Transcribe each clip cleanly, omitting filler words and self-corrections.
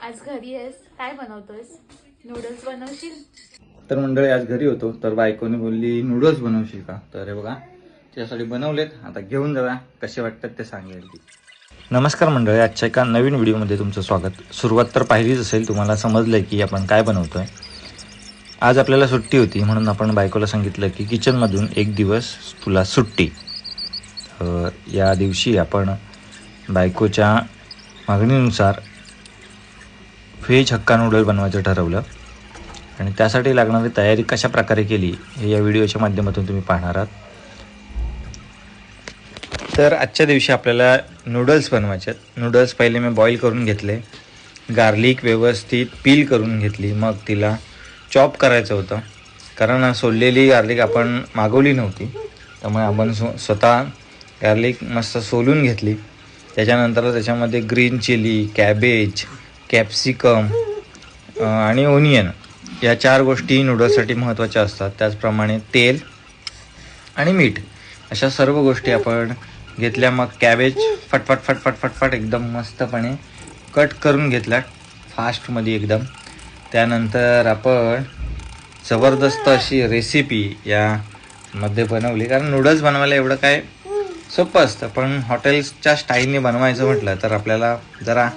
आज घरी आहेस, काय बनवतोयस? नूडल्स बनवशील? तर मंडळी आज घरी होतो तर बायकोने बोलली नूडल्स बनवशील का? तर हे बघा त्यासाठी बनवलेत. आता घेऊन जाऊया, कसे वाटतात ते सांगेल ती. नमस्कार मंडळी, आजच्या एका नवीन व्हिडिओमध्ये तुमचं स्वागत. सुरुवात तर पाहिलीच असेल, तुम्हाला समजलंय की आपण काय बनवतोय. आज आपल्याला सुट्टी होती म्हणून आपण बायकोला सांगितलं की किचनमधून एक दिवस तुला सुट्टी. या दिवशी आपण बायकोच्या मागणीनुसार व्हेज हक्का नूडल बनवायचं ठरवलं आणि त्यासाठी लागणारी तयारी कशा प्रकारे केली हे या व्हिडिओच्या माध्यमातून तुम्ही पाहणार आहात. तर आजच्या दिवशी आपल्याला नूडल्स बनवायचे आहेत. नूडल्स पहिले मी बॉईल करून घेतले, गार्लिक व्यवस्थित पील करून घेतली, मग तिला चॉप करायचं होतं कारण सोललेली गार्लिक आपण मागवली नव्हती, त्यामुळे आपण स्वतः गार्लिक मस्त सोलून घेतली. त्याच्यानंतर त्याच्यामध्ये ग्रीन चिली, कॅबेज, कॅप्सिकम आणि ओनियन या 4 गोष्टी नूडल्ससाठी महत्त्वाच्या असतात. त्याचप्रमाणे तेल आणि मीठ अशा सर्व गोष्टी आपण घेतल्या. मग कॅबेज फटफट फटफट फटफट एकदम मस्तपणे कट करून घेतला फास्टमध्ये एकदम. त्यानंतर आपण जबरदस्त अशी रेसिपी यामध्ये बनवली, कारण नूडल्स बनवायला एवढं काय सोपं असतं, पण हॉटेल्सच्या स्टाईलने बनवायचं म्हटलं तर आपल्याला जरा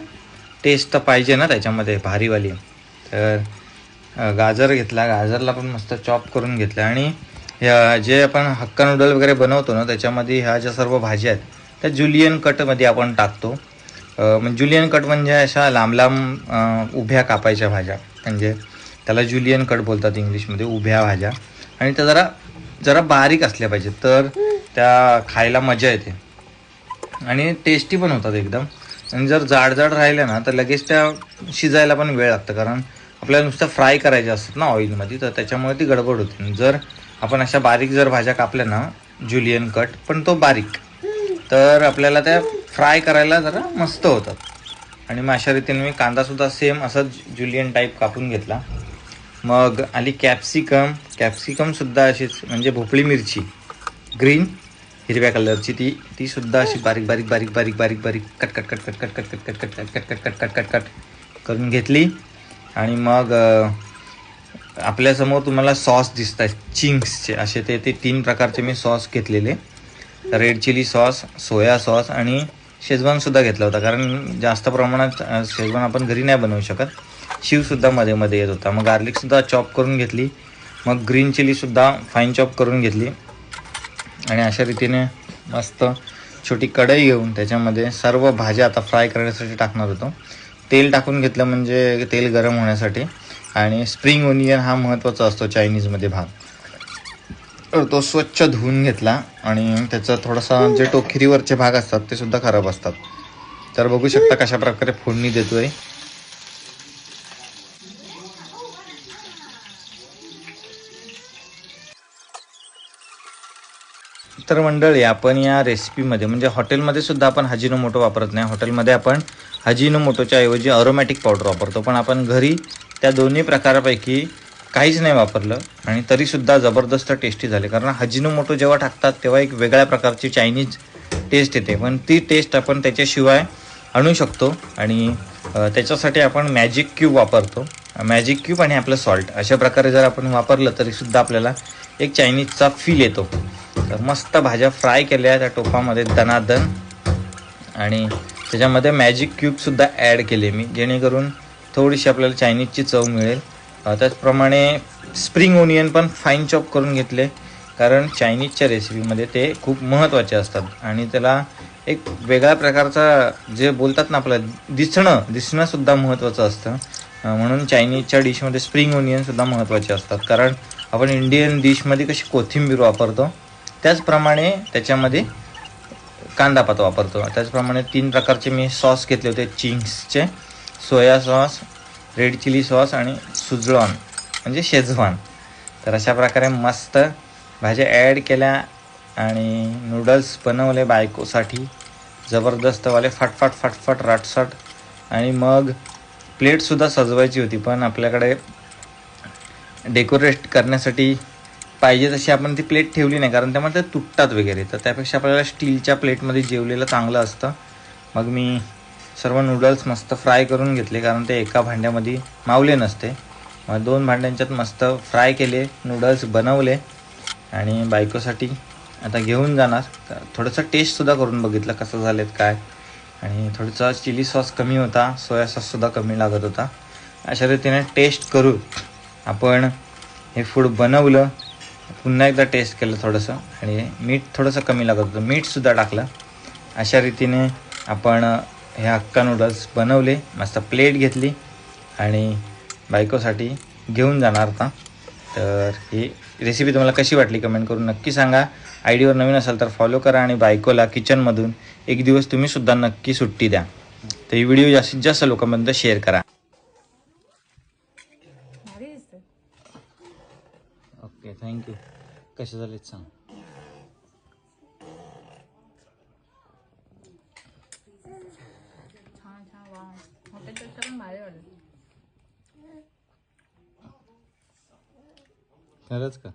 टेस्ट तर पाहिजे ना त्याच्यामध्ये भारीवाली. तर गाजर घेतला, गाजरला पण मस्त चॉप करून घेतला. आणि ह्या जे आपण हक्का नूडल वगैरे बनवतो ना त्याच्यामध्ये ह्या ज्या सर्व भाज्या आहेत त्या जुलियन कटमध्ये आपण टाकतो. म्हणजे जुलियन कट म्हणजे अशा लांब लांब उभ्या कापायच्या भाज्या, म्हणजे त्याला जुलियन कट बोलतात इंग्लिशमध्ये, उभ्या भाज्या. आणि त्या जरा बारीक असल्या पाहिजेत तर त्या खायला मजा येते आणि टेस्टी पण होतात एकदम. आणि जर जाड राहिल्या ना तर लगेच त्या शिजायला पण वेळ लागतं, कारण आपल्याला नुसतं फ्राय करायच्या असतात ना ऑइलमध्ये, तर त्याच्यामुळे ती गडबड होते. जर आपण अशा बारीक जर भाज्या कापल्या ना जुलियन कट, पण तो बारीक, तर आपल्याला त्या फ्राय करायला जरा मस्त होतात. आणि मग अशा रीतीने मी कांदासुद्धा सेम असं जुलियन टाईप कापून घेतला. मग आली कॅप्सिकमसुद्धा अशीच, म्हणजे भोपळी मिरची ग्रीन हिरव्या कलरची, ती सुद्धा अशी बारीक बारीक बारीक बारीक बारीक बारीक cut cut cut cut cut cut cut cut cut cut cut cut cut cut cut करून घेतली. आणि मग आपल्यासमोर तुम्हाला सॉस दिसत आहेत चिंग्सचे, असे ते 3 प्रकारचे मी सॉस घेतलेले. Red chilli sauce, soya sauce आणि शेजवानसुद्धा घेतला होता, कारण जास्त प्रमाणात शेजवान आपण घरी नाही बनवू शकत. शिवसुद्धा मध्ये मध्ये येत होता. मग गार्लिकसुद्धा चॉप करून घेतली, मग ग्रीन चिलीसुद्धा फाईन चॉप करून घेतली. आणि अशा रीतीने मस्त छोटी कढई घेऊन त्याच्यामध्ये सर्व भाज्या आता फ्राय करण्यासाठी टाकणार होतो. तेल टाकून घेतलं म्हणजे तेल गरम होण्यासाठी. आणि स्प्रिंग ओनियन हा महत्त्वाचा असतो चायनीजमध्ये भाग, तो स्वच्छ धुवून घेतला. आणि त्याचा थोडासा जे टोकरीवरचे भाग असतात ते सुद्धा खराब असतात. तर बघू शकता कशा प्रकारे फोडणी देतोय. तर मंडळी, आपण या रेसिपीमध्ये म्हणजे हॉटेलमध्ये सुद्धा आपण अजिनोमोटो वापरत नाही. हॉटेलमध्ये आपण अजिनोमोटोच्या ऐवजी अरोमॅटिक पावडर वापरतो, पण आपण घरी त्या दोन्ही प्रकारापैकी काहीच नाही वापरलं आणि तरीसुद्धा जबरदस्त टेस्टी झाले. कारण अजिनोमोटो जेव्हा टाकतात तेव्हा एक वेगळ्या प्रकारची चायनीज टेस्ट येते, पण ती टेस्ट आपण त्याच्याशिवाय आणू शकतो. आणि त्याच्यासाठी आपण मॅजिक क्यूब वापरतो. मॅजिक क्यूब आणि आपलं सॉल्ट अशा प्रकारे जर आपण वापरलं तरीसुद्धा आपल्याला एक चायनीजचा फील येतो. तर मस्त भाज्या फ्राय केल्या त्या टोपामध्ये दणादण, आणि त्याच्यामध्ये मॅजिक क्यूबसुद्धा ॲड केले मी, जेणेकरून थोडीशी आपल्याला चायनीजची चव मिळेल. त्याचप्रमाणे स्प्रिंग ओनियन पण फाईन चॉप करून घेतले, कारण चायनीजच्या रेसिपीमध्ये ते खूप महत्त्वाचे असतात आणि त्याला एक वेगळ्या प्रकारचा जे बोलतात ना आपलं दिसणंसुद्धा महत्त्वाचं असतं. म्हणून चायनीजच्या डिशमध्ये स्प्रिंग ओनियनसुद्धा महत्त्वाचे असतात, कारण आपण इंडियन डिशमध्ये कशी कोथिंबीर वापरतो त्याचप्रमाणे त्याच्यामध्ये कांदापात वापरतो. त्याचप्रमाणे 3 प्रकारचे मी सॉस घेतले होते चिंग्सचे, soya sauce, red chilli sauce आणि सुजलॉन म्हणजे शेजवान. तर अशा प्रकारे मस्त भाज्या ॲड केल्या आणि नूडल्स बनवले बायकोसाठी जबरदस्तवाले फटफट फटफट राटसट. आणि मग प्लेटसुद्धा सजवायची होती, पण आपल्याकडे डेकोरेट करण्यासाठी पाहिजे तशी आपण ती प्लेट ठेवली नाही, कारण त्यामुळे ते तुटतात वगैरे. तर त्यापेक्षा आपल्याला स्टीलच्या प्लेटमध्ये जेवलेलं चांगलं असतं. मग मी सर्व नूडल्स मस्त फ्राय करून घेतले, कारण ते एका भांड्यामध्ये मावले नसते. मग 2 भांड्यांच्यात मस्त फ्राय केले, नूडल्स बनवले आणि बायकोसाठी आता घेऊन जाणार. थोडंसं टेस्टसुद्धा करून बघितलं कसं झालेत काय, आणि थोडंसं चिली सॉस कमी होता, सोया सॉससुद्धा कमी लागत होता. अशा रीतीने टेस्ट करू आपण हे फूड बनवलं. पुन्हा एकदा टेस्ट केलं थोडंसं, आणि मीठ थोडंसं कमी लागत होतं, मीठसुद्धा टाकलं. अशा रीतीने आपण हे हक्का नूडल्स बनवले. मस्त प्लेट घेतली आणि बायकोसाठी घेऊन जाणार आता. तर ही रेसिपी तुम्हाला कशी वाटली कमेंट करून नक्की सांगा. आयडीवर नवीन असाल तर फॉलो करा आणि बायकोला किचनमधून एक दिवस तुम्हीसुद्धा नक्की सुट्टी द्या. तर ही व्हिडिओ जास्तीत जास्त लोकांपर्यंत शेअर करा. Okay, thank you. कसे झालेत सांग. छान छान वा, हॉटेलपेक्षा पण भारी वाटलं. खरंच का?